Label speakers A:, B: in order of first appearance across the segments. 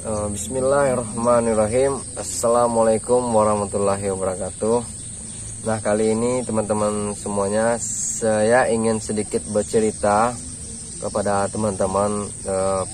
A: Bismillahirrahmanirrahim. Assalamualaikum warahmatullahi wabarakatuh. Nah, kali ini teman-teman semuanya, saya ingin sedikit bercerita kepada teman-teman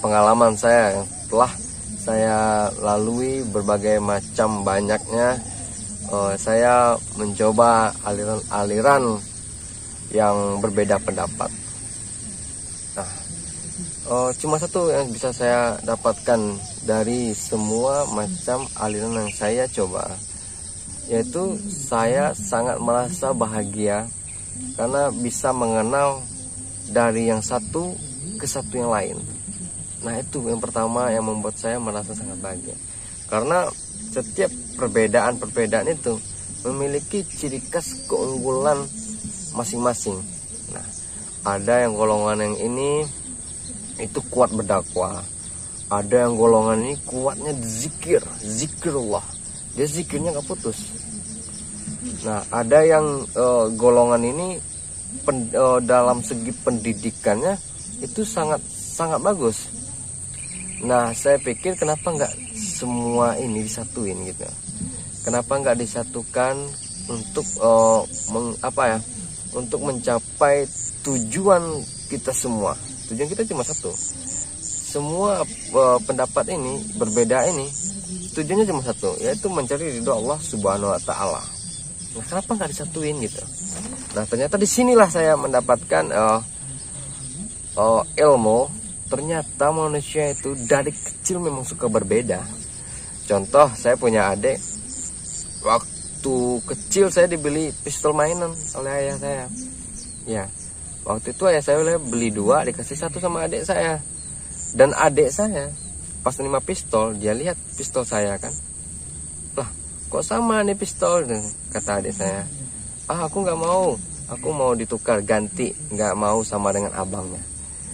A: pengalaman saya yang telah saya lalui berbagai macam banyaknya. Saya mencoba aliran-aliran yang berbeda pendapat. Nah, cuma satu yang bisa saya dapatkan dari semua macam aliran yang saya coba, yaitu saya sangat merasa bahagia karena bisa mengenal dari yang satu ke satu yang lain. Nah, itu yang pertama yang membuat saya merasa sangat bahagia, karena setiap perbedaan itu memiliki ciri khas keunggulan masing-masing. Nah, ada yang golongan yang ini itu kuat berdakwah, ada yang golongan ini kuatnya zikirullah, dia zikirnya nggak putus. Nah, ada yang golongan ini dalam segi pendidikannya itu sangat bagus. Nah, saya pikir kenapa nggak semua ini disatuin gitu? Kenapa nggak disatukan untuk untuk mencapai tujuan kita semua? Tujuan kita cuma satu. Semua pendapat ini berbeda ini tujuannya cuma satu, yaitu mencari ridho Allah Subhanahu wa Ta'ala. Nah, kenapa nggak disatuin gitu? Nah, ternyata disinilah saya mendapatkan ilmu. Ternyata manusia itu dari kecil memang suka berbeda. Contoh, saya punya adik. Waktu kecil saya dibeli pistol mainan oleh ayah saya. Ya, waktu itu ayah saya beli 2, dikasih 1 sama adik saya. Dan adik saya pas nerima pistol, dia lihat pistol saya kan, lah kok sama nih pistol, kata adik saya. Aku nggak mau, aku mau ditukar ganti, nggak mau sama dengan abangnya.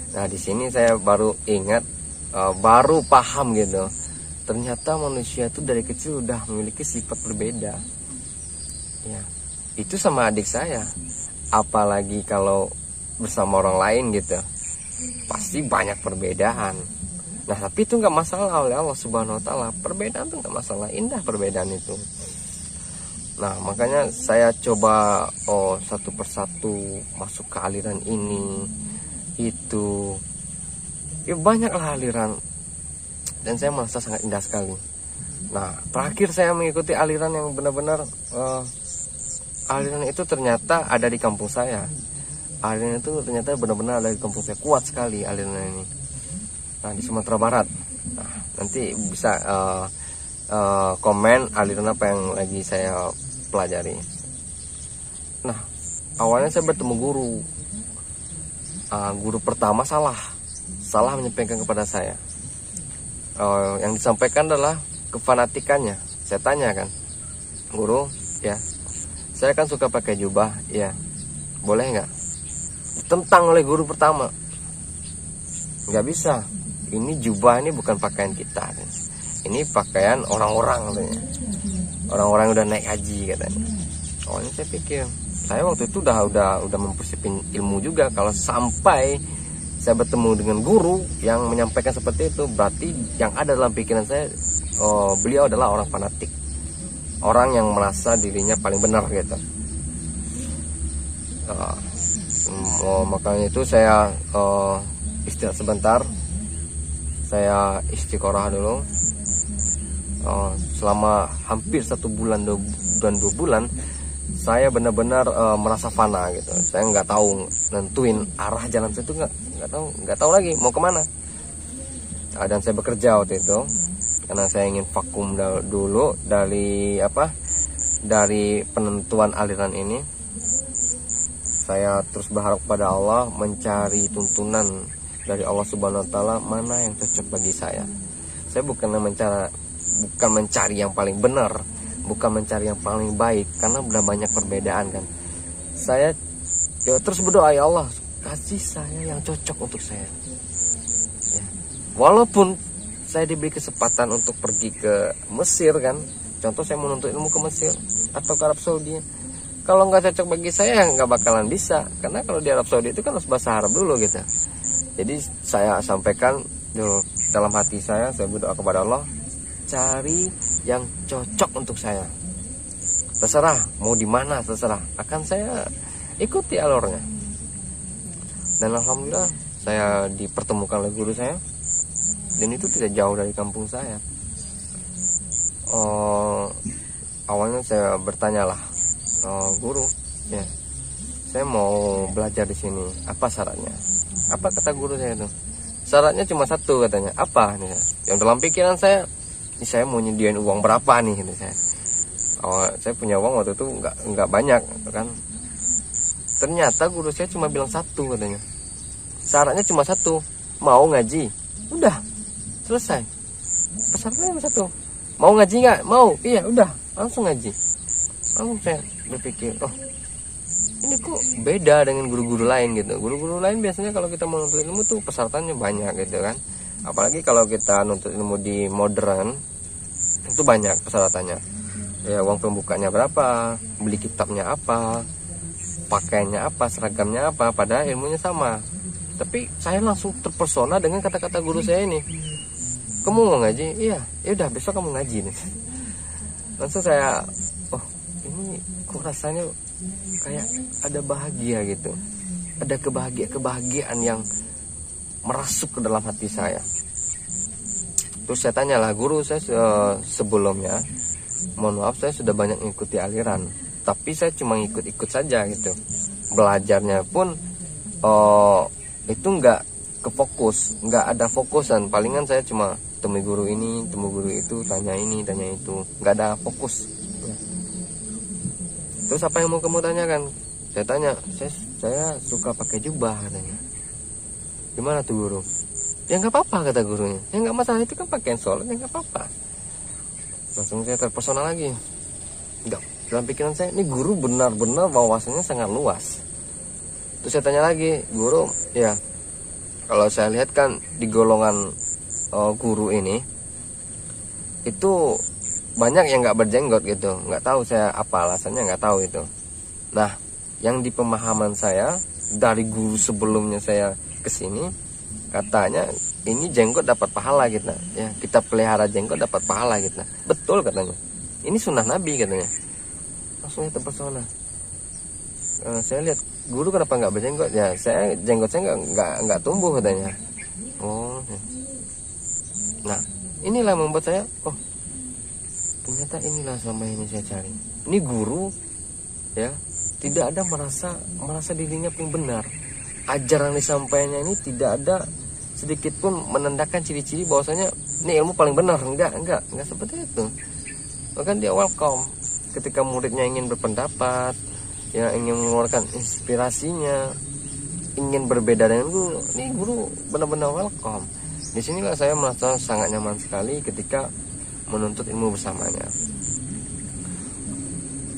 A: Nah, di sini saya baru ingat, baru paham gitu. Ternyata manusia itu dari kecil udah memiliki sifat berbeda. Ya, itu sama adik saya. Apalagi kalau bersama orang lain gitu, pasti banyak perbedaan. Nah, tapi itu nggak masalah oleh Allah Subhanahu wa Ta'ala. Perbedaan itu nggak masalah, indah perbedaan itu. Nah, makanya saya coba satu persatu masuk ke aliran ini itu. Ya, banyaklah aliran, dan saya merasa sangat indah sekali. Nah, terakhir saya mengikuti aliran yang benar-benar aliran itu ternyata ada di kampung saya. Aliran itu ternyata benar-benar ada di kampung saya, kuat sekali aliran ini. Nah, di Sumatera Barat. Nah, nanti bisa komen aliran apa yang lagi saya pelajari. Nah, awalnya saya bertemu guru. Guru pertama salah menyampaikan kepada saya. Yang disampaikan adalah kefanatikannya. Saya tanya kan, guru, ya, saya kan suka pakai jubah, ya, boleh nggak? Ditentang oleh guru pertama. Nggak bisa, ini jubah ini bukan pakaian kita, ini pakaian orang-orang katanya. Orang-orang yang udah naik haji katanya. Awalnya saya pikir, saya waktu itu udah mempersiapkan ilmu juga. Kalau sampai saya bertemu dengan guru yang menyampaikan seperti itu, berarti yang ada dalam pikiran saya, beliau adalah orang fanatik, orang yang merasa dirinya paling benar gitu. Makanya itu saya istirahat sebentar, saya istiqoroah dulu. Selama hampir 1 bulan, 2 bulan, saya benar-benar merasa fana gitu. Saya nggak tahu nentuin arah jalan saya itu, nggak tahu lagi mau kemana. Dan saya bekerja waktu itu karena saya ingin vakum dulu dari penentuan aliran ini. Saya terus berharap pada Allah, mencari tuntunan dari Allah Subhanahu wa Ta'ala, mana yang cocok bagi saya. Saya bukan mencari yang paling benar, bukan mencari yang paling baik, karena udah banyak perbedaan kan. Saya terus berdoa, ya Allah, kasih saya yang cocok untuk saya. Ya. Walaupun saya diberi kesempatan untuk pergi ke Mesir kan, contoh saya menuntut ilmu ke Mesir atau ke Arab Saudi, kalau nggak cocok bagi saya nggak bakalan bisa, karena kalau di Arab Saudi itu kan harus bahasa Arab dulu gitu. Jadi saya sampaikan, dalam hati saya berdoa kepada Allah, cari yang cocok untuk saya. Terserah mau di mana, terserah, akan saya ikuti alurnya. Dan alhamdulillah saya dipertemukan oleh guru saya, dan itu tidak jauh dari kampung saya. Awalnya saya bertanyalah, guru, ya, saya mau belajar di sini, apa syaratnya? Apa kata guru saya itu? Syaratnya cuma satu katanya. Apa nih? Yang dalam pikiran saya, ini saya mau nyediain uang berapa nih gitu saya. Saya punya uang waktu itu nggak banyak kan. Ternyata guru saya cuma bilang satu katanya. Syaratnya cuma satu, mau ngaji. Udah, selesai. Pesannya cuma satu. Mau ngaji nggak? Mau. Iya, udah, langsung ngaji. Langsung saya berpikir, oh, ini kok beda dengan guru-guru lain gitu. Guru-guru lain biasanya kalau kita mau nuntut ilmu tuh persyaratannya banyak gitu kan. Apalagi kalau kita nuntut ilmu di modern, itu banyak persyaratannya. Ya, uang pembukanya berapa, beli kitabnya apa, pakaiannya apa, seragamnya apa, padahal ilmunya sama. Tapi saya langsung terpesona dengan kata-kata guru saya ini. Kamu mau ngaji? Iya, ya udah besok kamu ngaji nih. Langsung saya, oh, ini kok rasanya kayak ada bahagia gitu. Ada kebahagiaan yang merasuk ke dalam hati saya. Terus saya tanyalah, guru, saya sebelumnya, mohon maaf, saya sudah banyak mengikuti aliran, tapi saya cuma ikut-ikut saja gitu. Belajarnya pun itu nggak ke fokus, nggak ada fokusan. Palingan saya cuma temui guru ini, temui guru itu, tanya ini, tanya itu, nggak ada fokus. Terus apa yang mau kamu tanyakan? Saya tanya, saya suka pakai jubah katanya. Gimana tuh guru? Ya nggak apa-apa kata gurunya. Ya nggak masalah, itu kan pakaian sholat, ya nggak apa-apa. Langsung saya terpesona lagi. Enggak, dalam pikiran saya, ini guru benar-benar wawasannya sangat luas. Terus saya tanya lagi, guru, ya kalau saya lihat kan di golongan guru ini itu banyak yang nggak berjenggot gitu. Nggak tahu saya apa alasannya, nggak tahu itu. Nah, yang di pemahaman saya dari guru sebelumnya saya kesini, katanya ini jenggot dapat pahala gitu, ya, kita pelihara jenggot dapat pahala gitu. Betul katanya, ini sunnah Nabi katanya. Langsung saya terpesona. Saya lihat, guru kenapa nggak berjenggot? Ya, jenggot saya nggak tumbuh katanya. Oh, ya. Nah, inilah membuat saya, oh, ternyata inilah selama ini saya cari. Ini guru, ya, tidak ada merasa dirinya paling benar. Ajaran yang disampaikannya ini tidak ada sedikit pun menandakan ciri-ciri bahwasanya ini ilmu paling benar. Enggak seperti itu. Bahkan dia welcome ketika muridnya ingin berpendapat, ya, ingin mengeluarkan inspirasinya, ingin berbeda dengan guru. Ini guru benar-benar welcome. Disinilah saya merasa sangat nyaman sekali ketika menuntut ilmu bersamanya.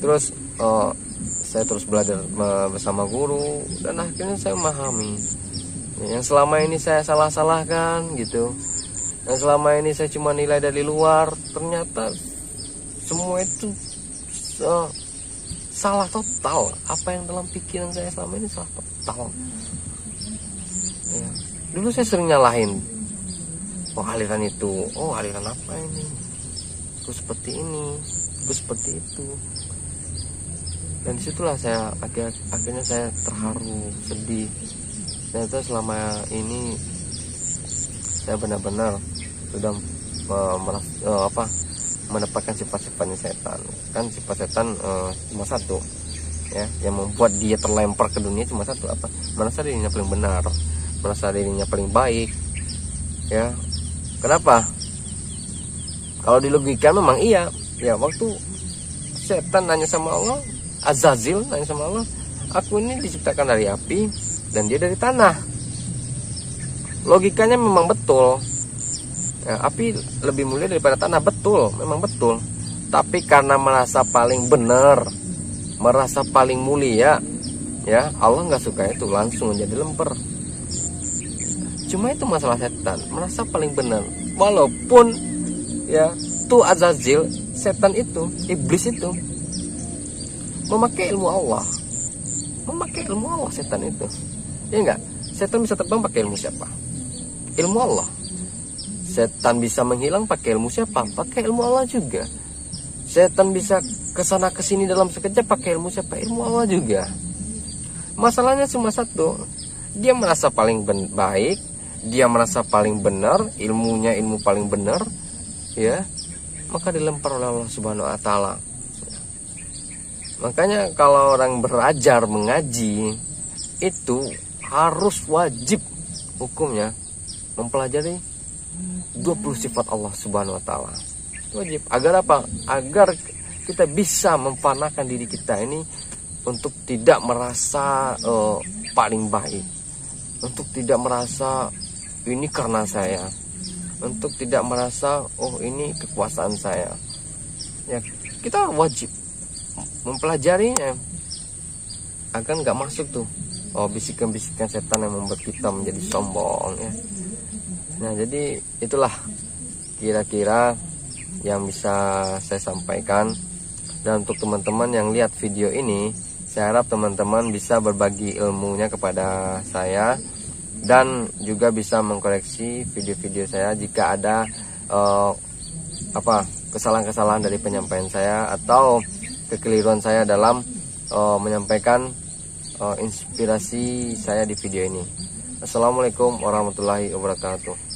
A: Terus saya terus belajar bersama guru, dan akhirnya saya memahami yang selama ini saya salah-salahkan gitu. Yang selama ini saya cuma nilai dari luar, ternyata semua itu salah total. Apa yang dalam pikiran saya selama ini salah total. Ya. Dulu saya sering nyalahin, oh aliran itu, oh aliran apa ini, aku seperti ini, aku seperti itu. Dan disitulah saya akhirnya saya terharu, sedih. Ternyata selama ini saya benar-benar sudah mendapatkan sifat-sifatnya setan. Kan sifat setan cuma satu, ya, yang membuat dia terlempar ke dunia cuma satu, apa? Merasa dirinya paling benar, merasa dirinya paling baik, ya. Kenapa? Kalau di logika memang iya, ya, waktu setan nanya sama Allah, Azazil nanya sama Allah, aku ini diciptakan dari api dan dia dari tanah. Logikanya memang betul, ya, api lebih mulia daripada tanah, betul, memang betul. Tapi karena merasa paling benar, merasa paling mulia, ya, Allah nggak suka itu, langsung jadi lemper. Cuma itu masalah setan, merasa paling benar. Walaupun, ya, tuh Azazil, setan itu, iblis itu memakai ilmu Allah, setan itu, ya enggak? Setan bisa terbang pakai ilmu siapa? Ilmu Allah. Setan bisa menghilang pakai ilmu siapa? Pakai ilmu Allah juga. Setan bisa kesana kesini dalam sekejap pakai ilmu siapa? Ilmu Allah juga. Masalahnya cuma satu, dia merasa paling baik, dia merasa paling benar, ilmunya ilmu paling benar, ya, maka dilempar oleh Allah Subhanahu wa Ta'ala. Makanya kalau orang belajar mengaji itu harus wajib hukumnya mempelajari 20 sifat Allah Subhanahu wa Ta'ala. Wajib. Agar apa? Agar kita bisa memfanakan diri kita ini untuk tidak merasa paling baik, untuk tidak merasa ini karena saya, untuk tidak merasa oh ini kekuasaan saya. Ya, kita wajib mempelajarinya agar nggak masuk tuh bisikan-bisikan setan yang membuat kita menjadi sombong, ya. Nah, jadi itulah kira-kira yang bisa saya sampaikan. Dan untuk teman-teman yang lihat video ini, saya harap teman-teman bisa berbagi ilmunya kepada saya dan juga bisa mengkoreksi video-video saya jika ada kesalahan-kesalahan dari penyampaian saya atau kekeliruan saya dalam menyampaikan inspirasi saya di video ini. Assalamualaikum warahmatullahi wabarakatuh.